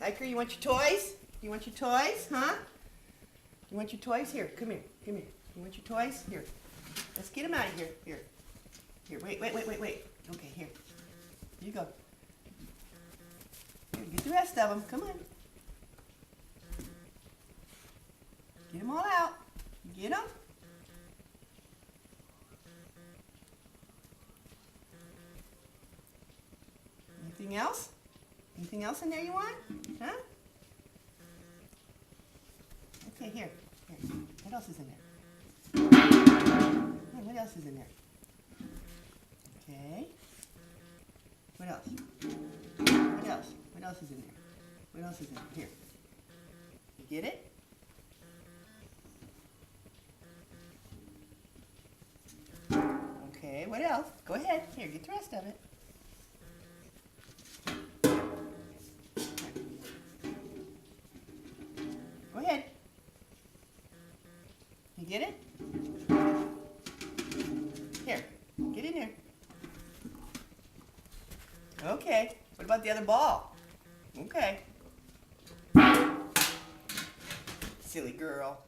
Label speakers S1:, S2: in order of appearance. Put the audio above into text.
S1: Hiker, you want your toys? You want your toys, huh? You want your toys? Here, come here, come here. You want your toys? Here. Let's get them out of here. Here. Here, wait. Okay, here. You go. Here, get the rest of them. Come on. Get them all out. Get them. Anything else? Anything else in there you want? Huh? Okay, here. What else is in there? Hey, what else is in there? Okay. What else? What else? What else is in there? What else is in there? Here. You get it? Okay, what else? Go ahead. Here, get the rest of it. Go ahead. You get it? Here, get in there. Okay, what about the other ball? Okay. Silly girl.